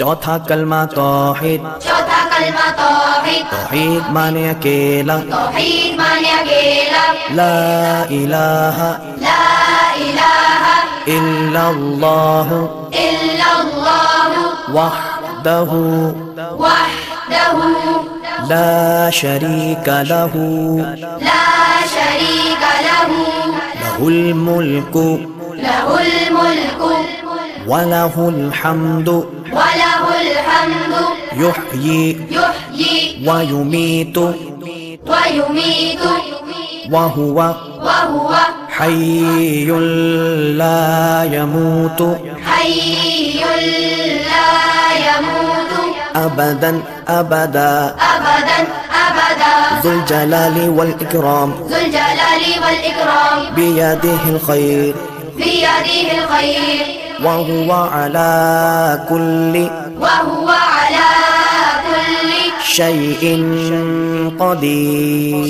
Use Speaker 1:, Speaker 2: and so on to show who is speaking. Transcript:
Speaker 1: चौथा कलमा तौहीद।
Speaker 2: चौथा कलमा तौहीद।
Speaker 1: तौहीद माने अकेला।
Speaker 2: तौहीद माने अकेला।
Speaker 1: ला इलाहा इल्लल्लाहु वहदहु ला शरीका लहु लहुल मुल्कु वलहुल हम्दु युह्यी वयुमीतु वहुवा हय्युल ला यमूतु अबदन अबदा ज़ुल जलाली वल इकराम बियदिहिल खैर वहुवा अला कुल्लि शैइन क़दीर।